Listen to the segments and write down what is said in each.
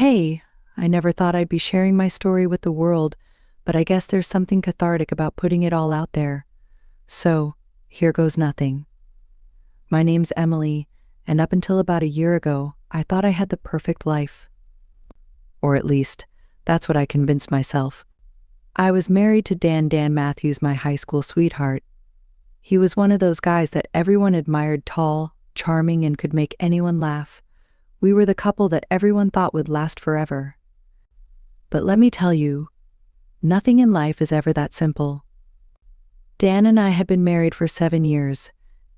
Hey, I never thought I'd be sharing my story with the world, but I guess there's something cathartic about putting it all out there. So, here goes nothing. My name's Emily, and up until about a year ago, I thought I had the perfect life. Or at least, that's what I convinced myself. I was married to Dan Matthews, my high school sweetheart. He was one of those guys that everyone admired, tall, charming, and could make anyone laugh. We were the couple that everyone thought would last forever. But let me tell you, nothing in life is ever that simple. Dan and I had been married for 7 years,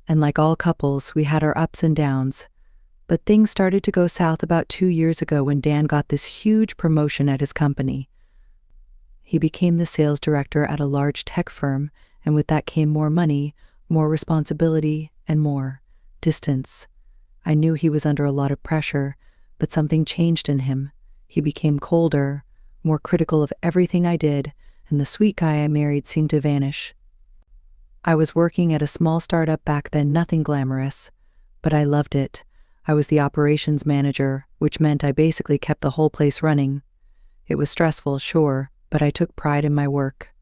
and like all couples, we had our ups and downs. But things started to go south about 2 years ago when Dan got this huge promotion at his company. He became the sales director at a large tech firm, and with that came more money, more responsibility, and more distance. I knew he was under a lot of pressure, but something changed in him. He became colder, more critical of everything I did, and the sweet guy I married seemed to vanish. I was working at a small startup back then, nothing glamorous, but I loved it. I was the operations manager, which meant I basically kept the whole place running. It was stressful, sure, but I took pride in my work.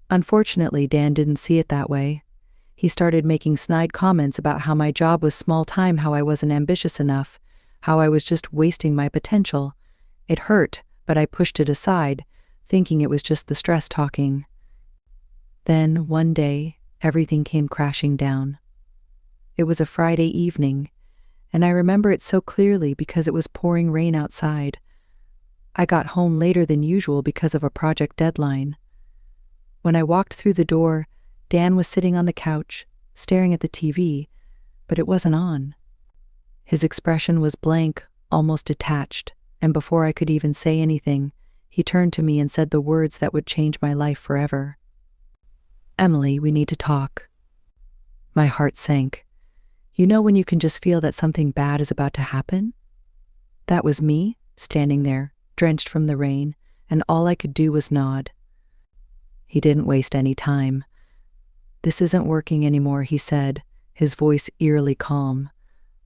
Unfortunately, Dan didn't see it that way. He started making snide comments about how my job was small time, how I wasn't ambitious enough, how I was just wasting my potential. It hurt, but I pushed it aside, thinking it was just the stress talking. Then, one day, everything came crashing down. It was a Friday evening, and I remember it so clearly because it was pouring rain outside. I got home later than usual because of a project deadline. When I walked through the door, Dan was sitting on the couch, staring at the TV, but it wasn't on. His expression was blank, almost detached, and before I could even say anything, he turned to me and said the words that would change my life forever. "Emily, we need to talk." My heart sank. You know when you can just feel that something bad is about to happen? That was me, standing there, drenched from the rain, and all I could do was nod. He didn't waste any time. "This isn't working anymore," he said, his voice eerily calm.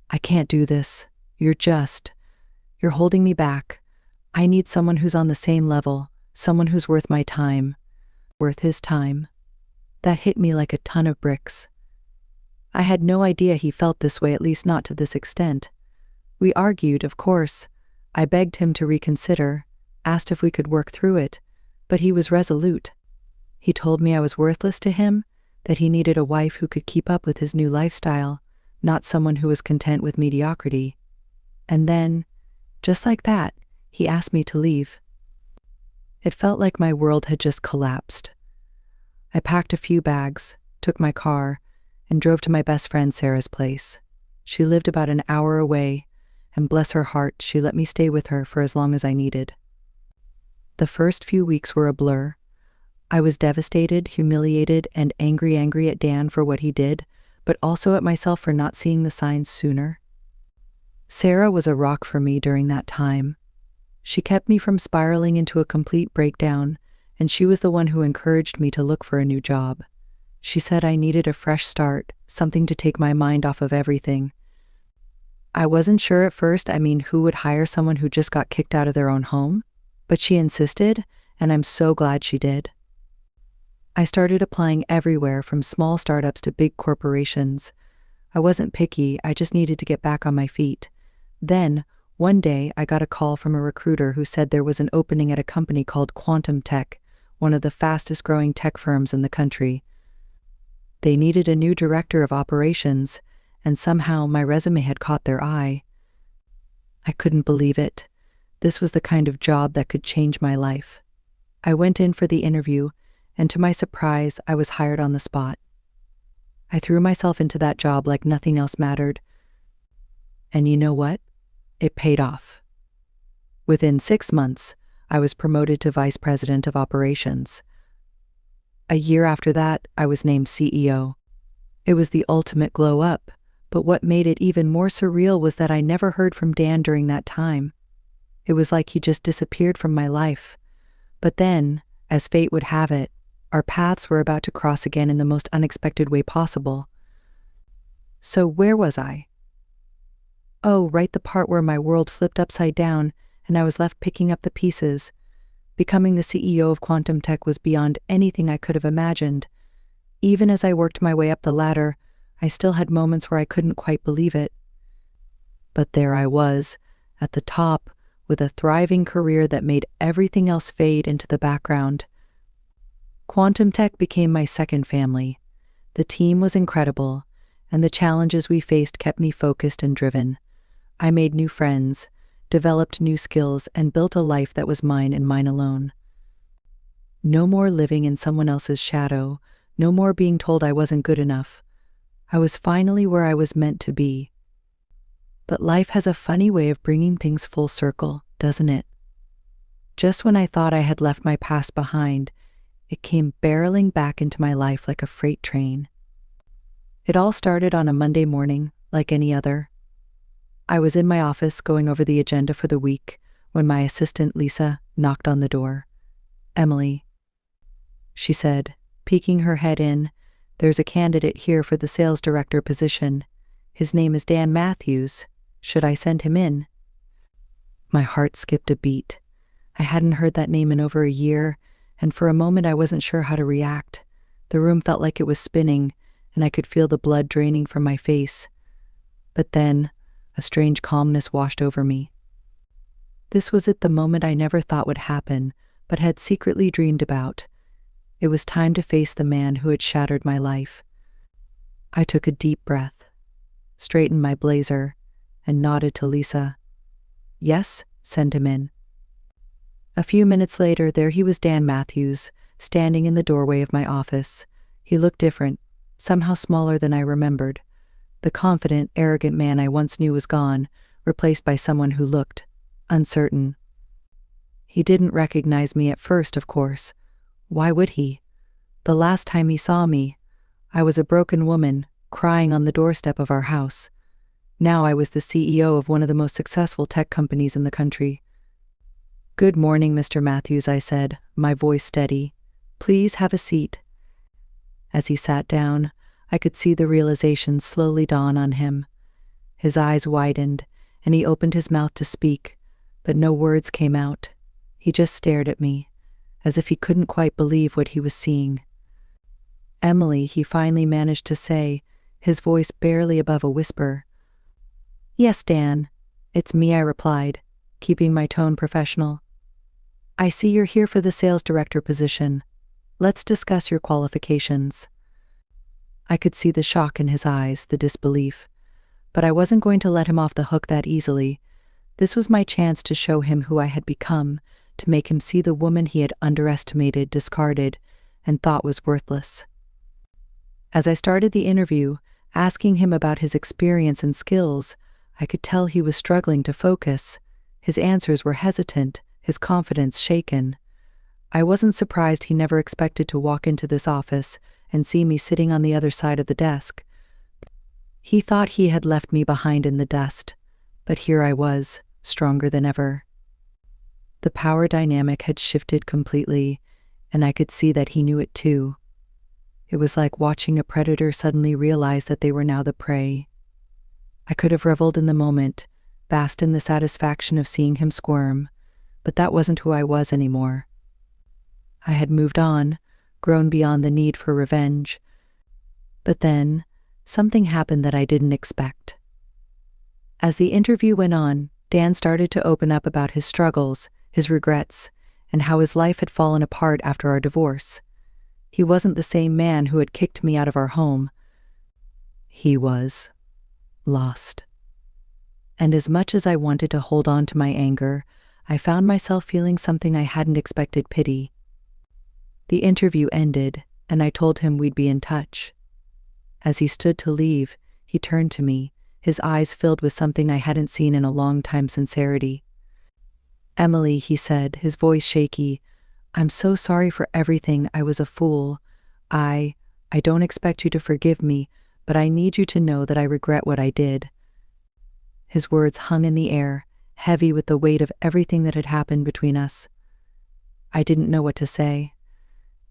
"I can't do this. You're holding me back. I need someone who's on the same level, someone who's worth my time, worth his time." That hit me like a ton of bricks. I had no idea he felt this way, at least not to this extent. We argued, of course. I begged him to reconsider, asked if we could work through it, but he was resolute. He told me I was worthless to him, that he needed a wife who could keep up with his new lifestyle, not someone who was content with mediocrity. And then, just like that, he asked me to leave. It felt like my world had just collapsed. I packed a few bags, took my car, and drove to my best friend Sarah's place. She lived about an hour away, and bless her heart, she let me stay with her for as long as I needed. The first few weeks were a blur. I was devastated, humiliated, and angry at Dan for what he did, but also at myself for not seeing the signs sooner. Sarah was a rock for me during that time. She kept me from spiraling into a complete breakdown, and she was the one who encouraged me to look for a new job. She said I needed a fresh start, something to take my mind off of everything. I wasn't sure at first, who would hire someone who just got kicked out of their own home? But she insisted, and I'm so glad she did. I started applying everywhere, from small startups to big corporations. I wasn't picky, I just needed to get back on my feet. Then, one day, I got a call from a recruiter who said there was an opening at a company called Quantum Tech, one of the fastest-growing tech firms in the country. They needed a new director of operations, and somehow my resume had caught their eye. I couldn't believe it. This was the kind of job that could change my life. I went in for the interview, and to my surprise, I was hired on the spot. I threw myself into that job like nothing else mattered. And you know what? It paid off. Within 6 months, I was promoted to Vice President of Operations. A year after that, I was named CEO. It was the ultimate glow up, but what made it even more surreal was that I never heard from Dan during that time. It was like he just disappeared from my life. But then, as fate would have it, our paths were about to cross again in the most unexpected way possible. So where was I? Oh, right, the part where my world flipped upside down and I was left picking up the pieces. Becoming the CEO of quantum tech was beyond anything I could have imagined. Even as I worked my way up the ladder, I still had moments where I couldn't quite believe it. But there I was, at the top, with a thriving career that made everything else fade into the background. Quantum tech became my second family. The team was incredible, and the challenges we faced kept me focused and driven. I made new friends, developed new skills, and built a life that was mine and mine alone. No more living in someone else's shadow, no more being told I wasn't good enough. I was finally where I was meant to be. But life has a funny way of bringing things full circle, doesn't it? Just when I thought I had left my past behind, it came barreling back into my life like a freight train. It all started on a Monday morning, like any other. I was in my office going over the agenda for the week when my assistant Lisa knocked on the door. "Emily," she said, peeking her head in, "there's a candidate here for the sales director position. His name is Dan Matthews. Should I send him in?" My heart skipped a beat. I hadn't heard that name in over a year, and for a moment I wasn't sure how to react. The room felt like it was spinning, and I could feel the blood draining from my face. But then, a strange calmness washed over me. This was at the moment I never thought would happen, but had secretly dreamed about. It was time to face the man who had shattered my life. I took a deep breath, straightened my blazer, and nodded to Lisa. "Yes, send him in." A few minutes later, there he was, Dan Matthews, standing in the doorway of my office. He looked different, somehow smaller than I remembered. The confident, arrogant man I once knew was gone, replaced by someone who looked uncertain. He didn't recognize me at first, of course. Why would he? The last time he saw me, I was a broken woman, crying on the doorstep of our house. Now I was the CEO of one of the most successful tech companies in the country. "Good morning, Mr. Matthews," I said, my voice steady. "Please have a seat." As he sat down, I could see the realization slowly dawn on him. His eyes widened, and he opened his mouth to speak, but no words came out. He just stared at me, as if he couldn't quite believe what he was seeing. "Emily," he finally managed to say, his voice barely above a whisper. "Yes, Dan, it's me," I replied, keeping my tone professional. "I see you're here for the sales director position. Let's discuss your qualifications." I could see the shock in his eyes, the disbelief. But I wasn't going to let him off the hook that easily. This was my chance to show him who I had become, to make him see the woman he had underestimated, discarded, and thought was worthless. As I started the interview, asking him about his experience and skills, I could tell he was struggling to focus. His answers were hesitant, his confidence shaken. I wasn't surprised he never expected to walk into this office and see me sitting on the other side of the desk. He thought he had left me behind in the dust, but here I was, stronger than ever. The power dynamic had shifted completely, and I could see that he knew it too. It was like watching a predator suddenly realize that they were now the prey. I could have reveled in the moment, basked in the satisfaction of seeing him squirm, but that wasn't who I was anymore. I had moved on, grown beyond the need for revenge. But then, something happened that I didn't expect. As the interview went on, Dan started to open up about his struggles, his regrets, and how his life had fallen apart after our divorce. He wasn't the same man who had kicked me out of our home. He was lost. And as much as I wanted to hold on to my anger, I found myself feeling something I hadn't expected: pity. The interview ended, and I told him we'd be in touch. As he stood to leave, he turned to me, his eyes filled with something I hadn't seen in a long time: sincerity. "Emily," he said, his voice shaky, "I'm so sorry for everything. I was a fool. I don't expect you to forgive me, but I need you to know that I regret what I did." His words hung in the air, heavy with the weight of everything that had happened between us. I didn't know what to say.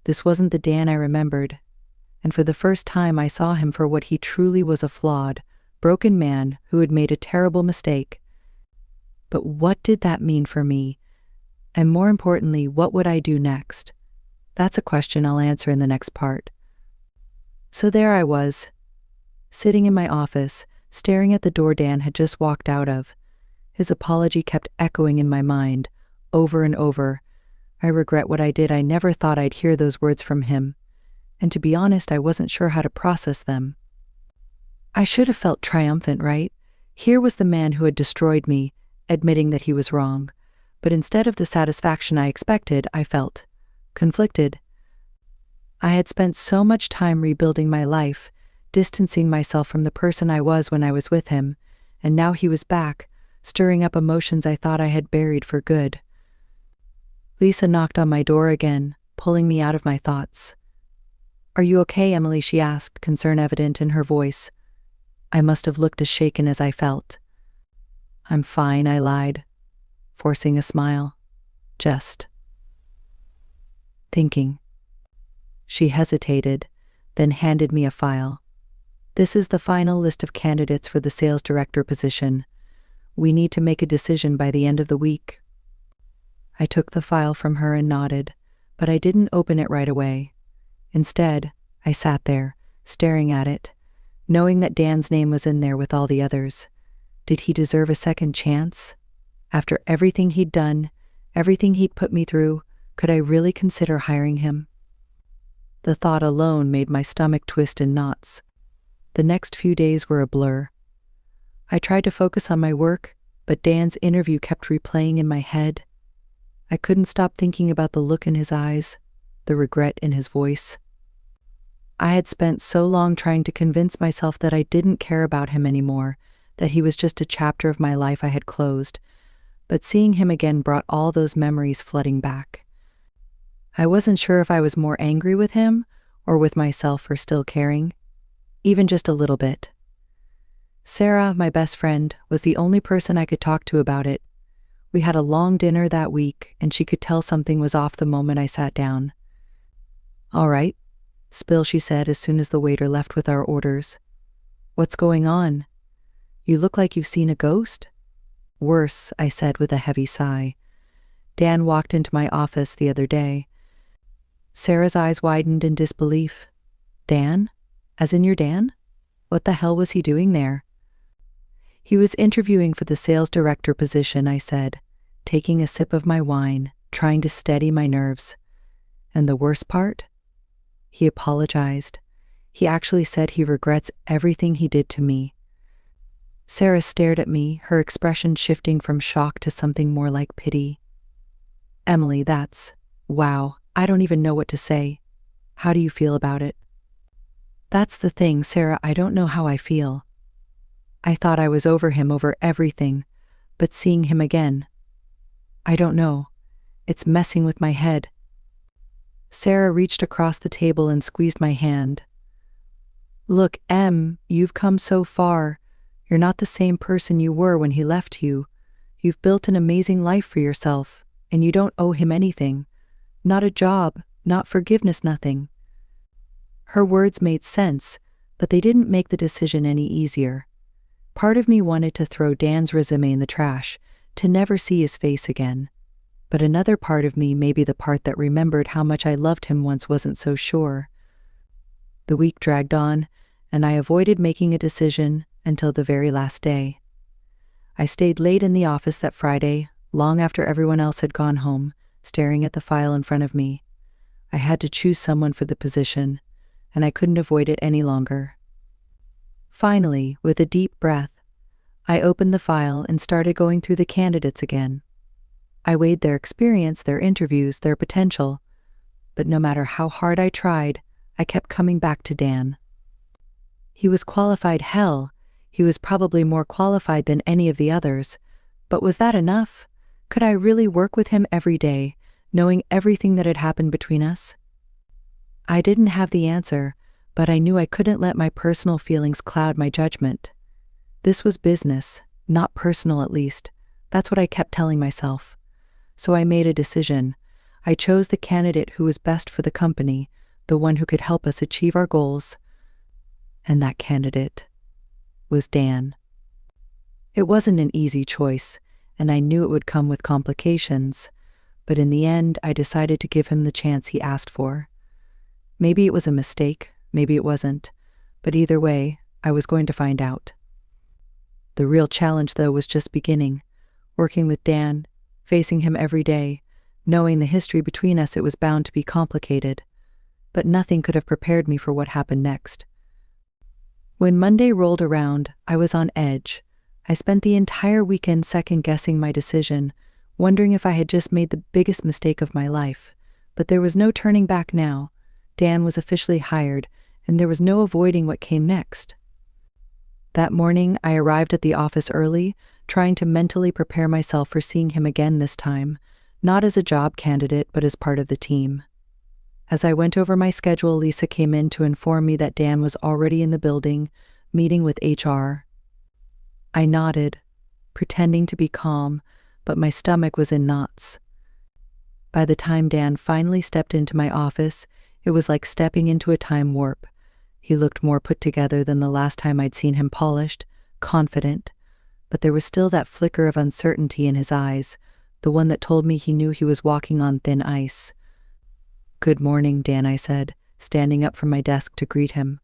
This wasn't the Dan I remembered, and for the first time I saw him for what he truly was: a flawed, broken man who had made a terrible mistake. But what did that mean for me? And more importantly, what would I do next? That's a question I'll answer in the next part. So there I was, sitting in my office, staring at the door Dan had just walked out of. His apology kept echoing in my mind, over and over. I regret what I did. I never thought I'd hear those words from him. And to be honest, I wasn't sure how to process them. I should have felt triumphant, right? Here was the man who had destroyed me, admitting that he was wrong. But instead of the satisfaction I expected, I felt conflicted. I had spent so much time rebuilding my life, distancing myself from the person I was when I was with him, and now he was back, stirring up emotions I thought I had buried for good. Lisa knocked on my door again, pulling me out of my thoughts. "Are you okay, Emily?" she asked, concern evident in her voice. I must have looked as shaken as I felt. "I'm fine," I lied, forcing a smile. "Just thinking." She hesitated, then handed me a file. "This is the final list of candidates for the sales director position. We need to make a decision by the end of the week." I took the file from her and nodded, but I didn't open it right away. Instead, I sat there, staring at it, knowing that Dan's name was in there with all the others. Did he deserve a second chance? After everything he'd done, everything he'd put me through, could I really consider hiring him? The thought alone made my stomach twist in knots. The next few days were a blur. I tried to focus on my work, but Dan's interview kept replaying in my head. I couldn't stop thinking about the look in his eyes, the regret in his voice. I had spent so long trying to convince myself that I didn't care about him anymore, that he was just a chapter of my life I had closed, but seeing him again brought all those memories flooding back. I wasn't sure if I was more angry with him or with myself for still caring, even just a little bit. Sarah, my best friend, was the only person I could talk to about it. We had a long dinner that week, and she could tell something was off the moment I sat down. "All right, spill," she said as soon as the waiter left with our orders. "What's going on? You look like you've seen a ghost?" "Worse," I said with a heavy sigh. "Dan walked into my office the other day." Sarah's eyes widened in disbelief. "Dan? As in your Dan? What the hell was he doing there?" "He was interviewing for the sales director position," I said, taking a sip of my wine, trying to steady my nerves. "And the worst part? He apologized. He actually said he regrets everything he did to me." Sarah stared at me, her expression shifting from shock to something more like pity. "Emily, wow, I don't even know what to say. How do you feel about it?" "That's the thing, Sarah, I don't know how I feel. I thought I was over him, over everything, but seeing him again, I don't know. It's messing with my head." Sarah reached across the table and squeezed my hand. "Look, Em, you've come so far. You're not the same person you were when he left you. You've built an amazing life for yourself, and you don't owe him anything. Not a job, not forgiveness, nothing." Her words made sense, but they didn't make the decision any easier. Part of me wanted to throw Dan's resume in the trash, to never see his face again. But another part of me, maybe the part that remembered how much I loved him once, wasn't so sure. The week dragged on, and I avoided making a decision until the very last day. I stayed late in the office that Friday, long after everyone else had gone home, staring at the file in front of me. I had to choose someone for the position, and I couldn't avoid it any longer. Finally, with a deep breath, I opened the file and started going through the candidates again. I weighed their experience, their interviews, their potential, but no matter how hard I tried, I kept coming back to Dan. He was qualified, hell, he was probably more qualified than any of the others, but was that enough? Could I really work with him every day, knowing everything that had happened between us? I didn't have the answer, but I knew I couldn't let my personal feelings cloud my judgment. This was business, not personal at least. That's what I kept telling myself. So I made a decision. I chose the candidate who was best for the company, the one who could help us achieve our goals. And that candidate was Dan. It wasn't an easy choice, and I knew it would come with complications. But in the end, I decided to give him the chance he asked for. Maybe it was a mistake, maybe it wasn't, but either way, I was going to find out. The real challenge, though, was just beginning. Working with Dan, facing him every day, knowing the history between us, it was bound to be complicated. But nothing could have prepared me for what happened next. When Monday rolled around, I was on edge. I spent the entire weekend second-guessing my decision, wondering if I had just made the biggest mistake of my life. But there was no turning back now. Dan was officially hired, and there was no avoiding what came next. That morning, I arrived at the office early, trying to mentally prepare myself for seeing him again this time, not as a job candidate, but as part of the team. As I went over my schedule, Lisa came in to inform me that Dan was already in the building, meeting with HR. I nodded, pretending to be calm, but my stomach was in knots. By the time Dan finally stepped into my office, it was like stepping into a time warp. He looked more put together than the last time I'd seen him, polished, confident, but there was still that flicker of uncertainty in his eyes, the one that told me he knew he was walking on thin ice. "Good morning, Dan," I said, standing up from my desk to greet him.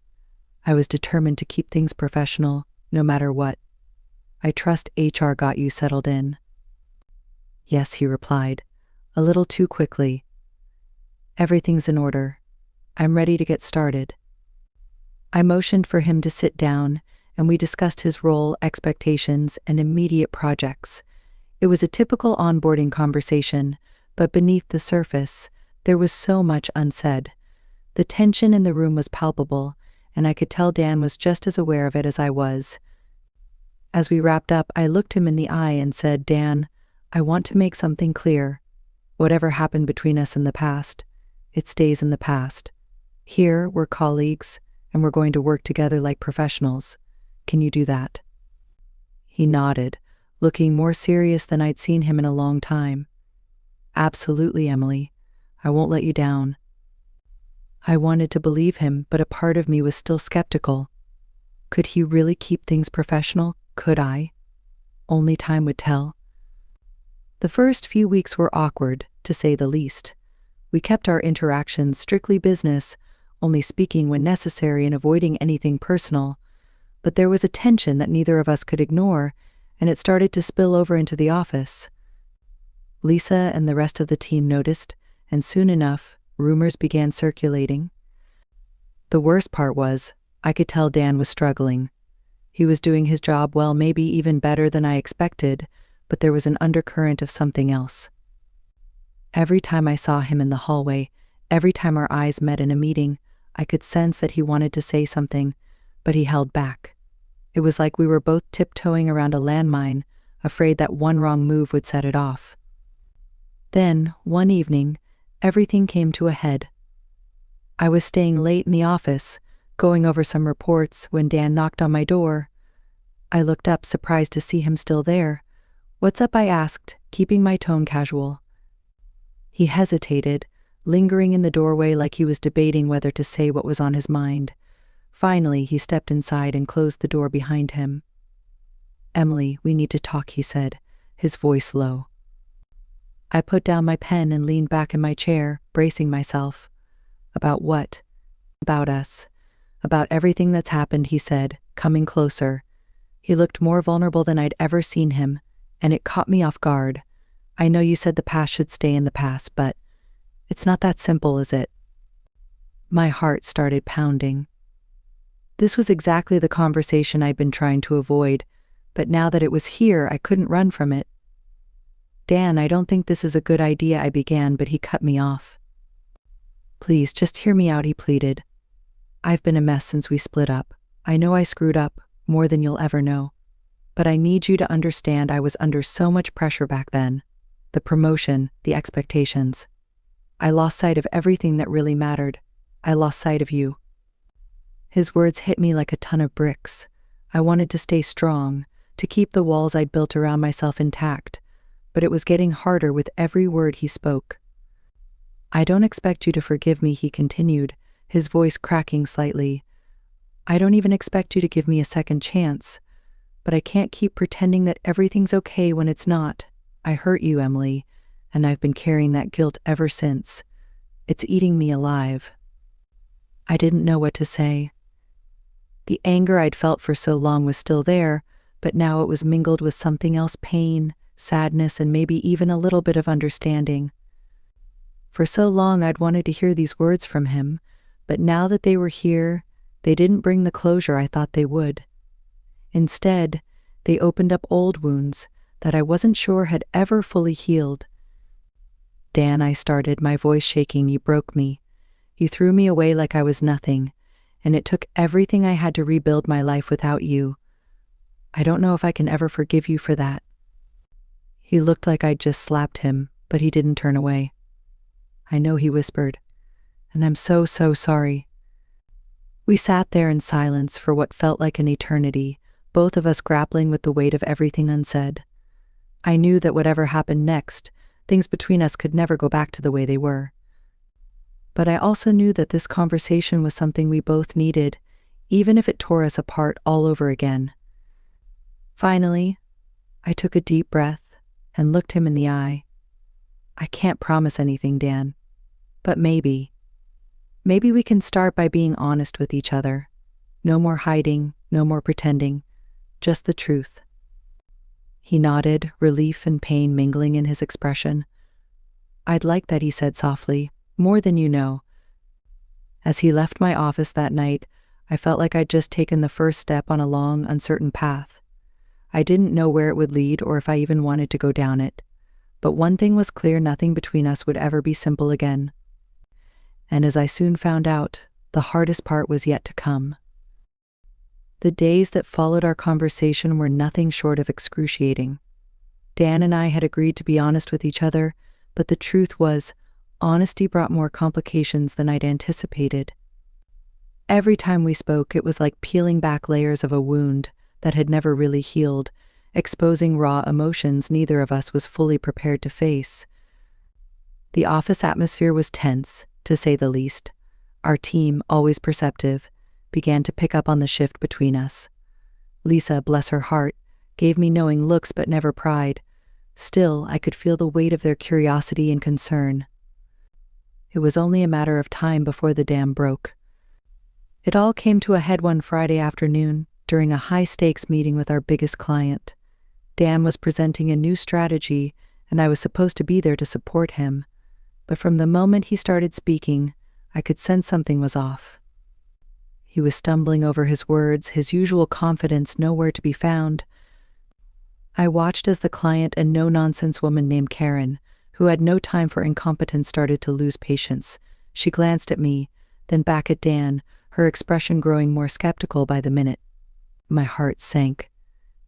I was determined to keep things professional, no matter what. "I trust HR got you settled in." "Yes," he replied, a little too quickly. "Everything's in order. I'm ready to get started." I motioned for him to sit down, and we discussed his role, expectations, and immediate projects. It was a typical onboarding conversation, but beneath the surface, there was so much unsaid. The tension in the room was palpable, and I could tell Dan was just as aware of it as I was. As we wrapped up, I looked him in the eye and said, "Dan, I want to make something clear. Whatever happened between us in the past, it stays in the past. Here, we're colleagues, and we're going to work together like professionals. Can you do that?" He nodded, looking more serious than I'd seen him in a long time. "Absolutely, Emily. I won't let you down." I wanted to believe him, but a part of me was still skeptical. Could he really keep things professional? Could I? Only time would tell. The first few weeks were awkward, to say the least. We kept our interactions strictly business, only speaking when necessary and avoiding anything personal. But there was a tension that neither of us could ignore, and it started to spill over into the office. Lisa and the rest of the team noticed, and soon enough, rumors began circulating. The worst part was, I could tell Dan was struggling. He was doing his job well, maybe even better than I expected, but there was an undercurrent of something else. Every time I saw him in the hallway, every time our eyes met in a meeting, I could sense that he wanted to say something, but he held back. It was like we were both tiptoeing around a landmine, afraid that one wrong move would set it off. Then, one evening, everything came to a head. I was staying late in the office, going over some reports, when Dan knocked on my door. I looked up, surprised to see him still there. "What's up?" I asked, keeping my tone casual. He hesitated, lingering in the doorway like he was debating whether to say what was on his mind. Finally, he stepped inside and closed the door behind him. "Emily, we need to talk," he said, his voice low. I put down my pen and leaned back in my chair, bracing myself. "About what?" "About us. About everything that's happened," he said, coming closer. He looked more vulnerable than I'd ever seen him, and it caught me off guard. "I know you said the past should stay in the past, but it's not that simple, is it?" My heart started pounding. This was exactly the conversation I'd been trying to avoid, but now that it was here, I couldn't run from it. "Dan, I don't think this is a good idea," I began, but he cut me off. "Please, just hear me out," he pleaded. "I've been a mess since we split up. I know I screwed up, more than you'll ever know. But I need you to understand I was under so much pressure back then. The promotion, the expectations. I lost sight of everything that really mattered. I lost sight of you." His words hit me like a ton of bricks. I wanted to stay strong, to keep the walls I'd built around myself intact, but it was getting harder with every word he spoke. "I don't expect you to forgive me," he continued, his voice cracking slightly. "I don't even expect you to give me a second chance, but I can't keep pretending that everything's okay when it's not. I hurt you, Emily, and I've been carrying that guilt ever since. It's eating me alive." I didn't know what to say. The anger I'd felt for so long was still there, but now it was mingled with something else: pain, sadness, and maybe even a little bit of understanding. For so long I'd wanted to hear these words from him, but now that they were here, they didn't bring the closure I thought they would. Instead, they opened up old wounds that I wasn't sure had ever fully healed. "Dan," I started, my voice shaking, "you broke me. You threw me away like I was nothing, and it took everything I had to rebuild my life without you. I don't know if I can ever forgive you for that." He looked like I'd just slapped him, but he didn't turn away. "I know," he whispered, "and I'm so sorry." We sat there in silence for what felt like an eternity, both of us grappling with the weight of everything unsaid. I knew that whatever happened next, things between us could never go back to the way they were. But I also knew that this conversation was something we both needed, even if it tore us apart all over again. Finally, I took a deep breath and looked him in the eye. "I can't promise anything, Dan, but maybe we can start by being honest with each other. No more hiding, no more pretending, just the truth." He nodded, relief and pain mingling in his expression. "I'd like that," he said softly, "more than you know." As he left my office that night, I felt like I'd just taken the first step on a long, uncertain path. I didn't know where it would lead or if I even wanted to go down it. But one thing was clear: nothing between us would ever be simple again. And as I soon found out, the hardest part was yet to come. The days that followed our conversation were nothing short of excruciating. Dan and I had agreed to be honest with each other, but the truth was, honesty brought more complications than I'd anticipated. Every time we spoke, it was like peeling back layers of a wound that had never really healed, exposing raw emotions neither of us was fully prepared to face. The office atmosphere was tense, to say the least. Our team, always perceptive, began to pick up on the shift between us. Lisa, bless her heart, gave me knowing looks but never pried. Still, I could feel the weight of their curiosity and concern. It was only a matter of time before the dam broke. It all came to a head one Friday afternoon during a high-stakes meeting with our biggest client. Dan was presenting a new strategy, and I was supposed to be there to support him. But from the moment he started speaking, I could sense something was off. He was stumbling over his words, his usual confidence nowhere to be found. I watched as the client, a no-nonsense woman named Karen, who had no time for incompetence, started to lose patience. She glanced at me, then back at Dan, her expression growing more skeptical by the minute. My heart sank.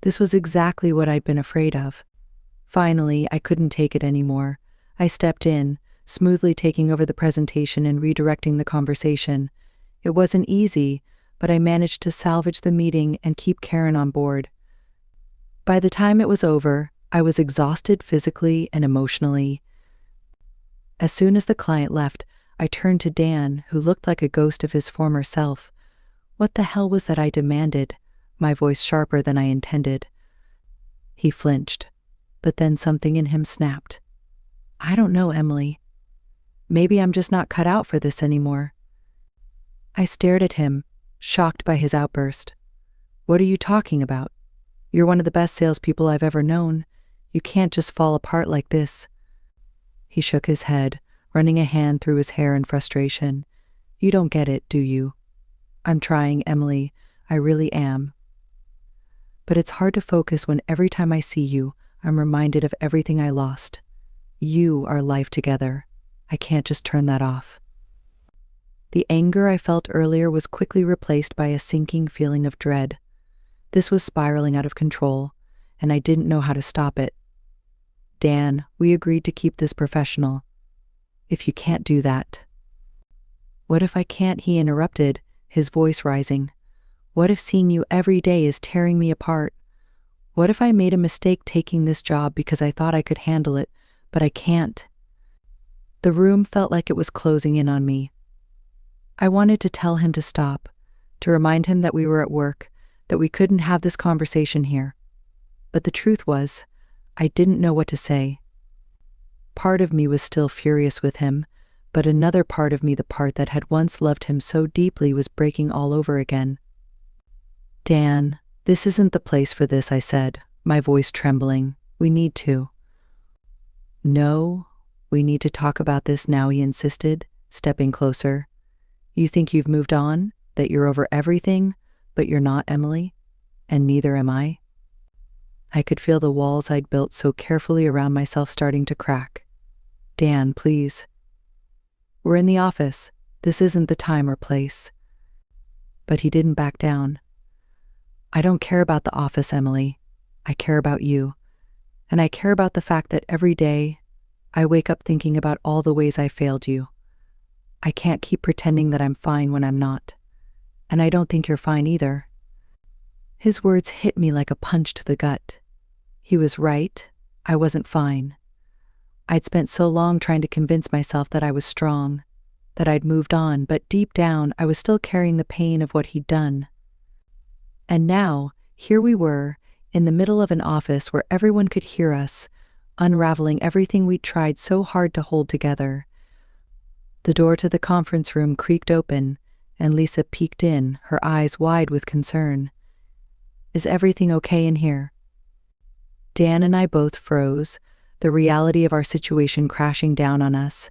This was exactly what I'd been afraid of. Finally, I couldn't take it anymore. I stepped in, smoothly taking over the presentation and redirecting the conversation. It wasn't easy, but I managed to salvage the meeting and keep Karen on board. By the time it was over, I was exhausted physically and emotionally. As soon as the client left, I turned to Dan, who looked like a ghost of his former self. "What the hell was that?" I demanded, my voice sharper than I intended. He flinched, but then something in him snapped. "I don't know, Emily. Maybe I'm just not cut out for this anymore." I stared at him, shocked by his outburst. "What are you talking about? You're one of the best salespeople I've ever known. You can't just fall apart like this." He shook his head, running a hand through his hair in frustration. "You don't get it, do you? I'm trying, Emily. I really am. But it's hard to focus when every time I see you, I'm reminded of everything I lost. You are life together. I can't just turn that off." The anger I felt earlier was quickly replaced by a sinking feeling of dread. This was spiraling out of control, and I didn't know how to stop it. "Dan, we agreed to keep this professional. If you can't do that—" "What if I can't?" he interrupted, his voice rising. "What if seeing you every day is tearing me apart? What if I made a mistake taking this job because I thought I could handle it, but I can't?" The room felt like it was closing in on me. I wanted to tell him to stop, to remind him that we were at work, that we couldn't have this conversation here. But the truth was, I didn't know what to say. Part of me was still furious with him, but another part of me, the part that had once loved him so deeply, was breaking all over again. Dan, this isn't the place for this, I said, my voice trembling. We need to. No, we need to talk about this now, he insisted, stepping closer. You think you've moved on, that you're over everything, but you're not, Emily, and neither am I. I could feel the walls I'd built so carefully around myself starting to crack. Dan, please. We're in the office. This isn't the time or place. But he didn't back down. I don't care about the office, Emily. I care about you. And I care about the fact that every day I wake up thinking about all the ways I failed you. I can't keep pretending that I'm fine when I'm not. And I don't think you're fine either. His words hit me like a punch to the gut. He was right. I wasn't fine. I'd spent so long trying to convince myself that I was strong, that I'd moved on, but deep down I was still carrying the pain of what he'd done. And now, here we were, in the middle of an office where everyone could hear us, unraveling everything we'd tried so hard to hold together. The door to the conference room creaked open, and Lisa peeked in, her eyes wide with concern. Is everything okay in here? Dan and I both froze, the reality of our situation crashing down on us.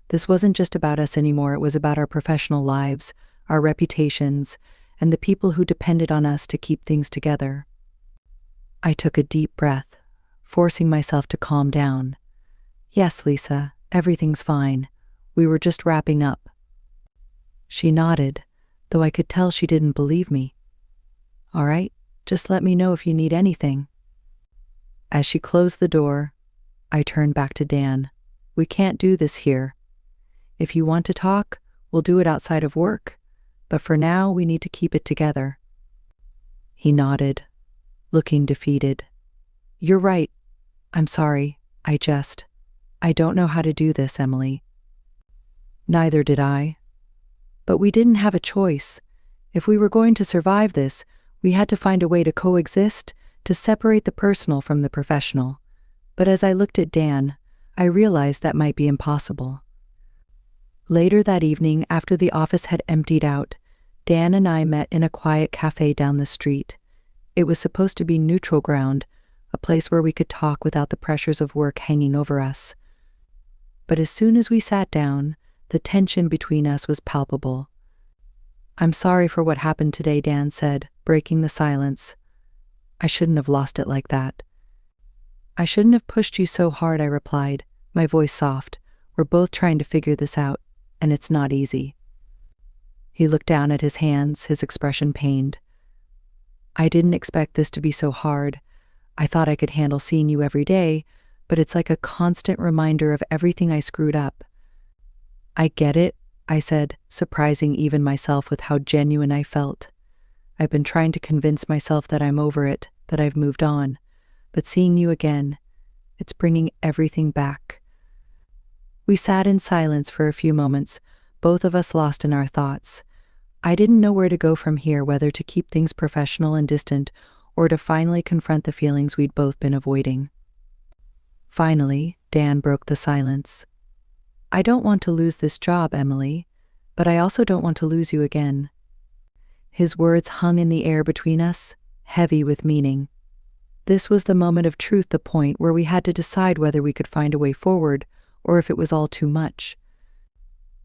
This wasn't just about us anymore, it was about our professional lives, our reputations, and the people who depended on us to keep things together. I took a deep breath, forcing myself to calm down. Yes, Lisa, everything's fine. We were just wrapping up. She nodded, though I could tell she didn't believe me. All right, just let me know if you need anything. As she closed the door, I turned back to Dan. We can't do this here. If you want to talk, we'll do it outside of work, but for now we need to keep it together. He nodded, looking defeated. You're right. I'm sorry. I don't know how to do this, Emily. Neither did I. But we didn't have a choice. If we were going to survive this, we had to find a way to coexist, to separate the personal from the professional. But as I looked at Dan, I realized that might be impossible. Later that evening, after the office had emptied out, Dan and I met in a quiet cafe down the street. It was supposed to be neutral ground, a place where we could talk without the pressures of work hanging over us. But as soon as we sat down, the tension between us was palpable. I'm sorry for what happened today, Dan said, breaking the silence. I shouldn't have lost it like that. I shouldn't have pushed you so hard, I replied, my voice soft. We're both trying to figure this out, and it's not easy. He looked down at his hands, his expression pained. I didn't expect this to be so hard. I thought I could handle seeing you every day, but it's like a constant reminder of everything I screwed up. I get it, I said, surprising even myself with how genuine I felt. I've been trying to convince myself that I'm over it, that I've moved on. But seeing you again, it's bringing everything back. We sat in silence for a few moments, both of us lost in our thoughts. I didn't know where to go from here, whether to keep things professional and distant, or to finally confront the feelings we'd both been avoiding. Finally, Dan broke the silence. I don't want to lose this job, Emily, but I also don't want to lose you again. His words hung in the air between us, heavy with meaning. This was the moment of truth, the point where we had to decide whether we could find a way forward, or if it was all too much.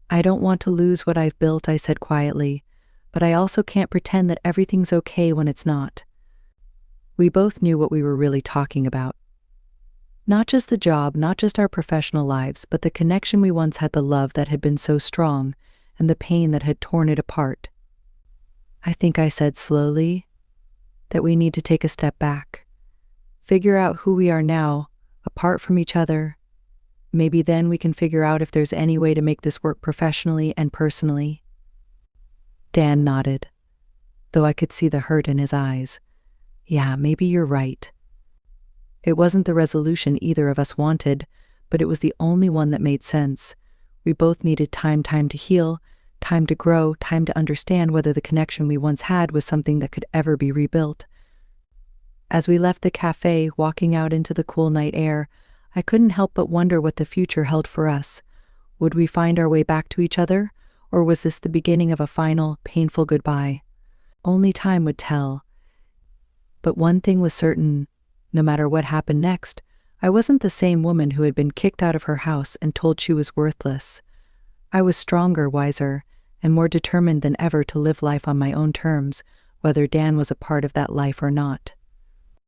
I don't want to lose what I've built, I said quietly, but I also can't pretend that everything's okay when it's not. We both knew what we were really talking about. Not just the job, not just our professional lives, but the connection we once had, the love that had been so strong, and the pain that had torn it apart. I think I said slowly that we need to take a step back, figure out who we are now, apart from each other. Maybe then we can figure out if there's any way to make this work professionally and personally. Dan nodded, though I could see the hurt in his eyes. Yeah, maybe you're right. It wasn't the resolution either of us wanted, but it was the only one that made sense. We both needed time to heal, Time to grow, time to understand whether the connection we once had was something that could ever be rebuilt. As we left the cafe, walking out into the cool night air, I couldn't help but wonder what the future held for us. Would we find our way back to each other, or was this the beginning of a final, painful goodbye? Only time would tell. But one thing was certain: no matter what happened next, I wasn't the same woman who had been kicked out of her house and told she was worthless. I was stronger, wiser, and more determined than ever to live life on my own terms, whether Dan was a part of that life or not.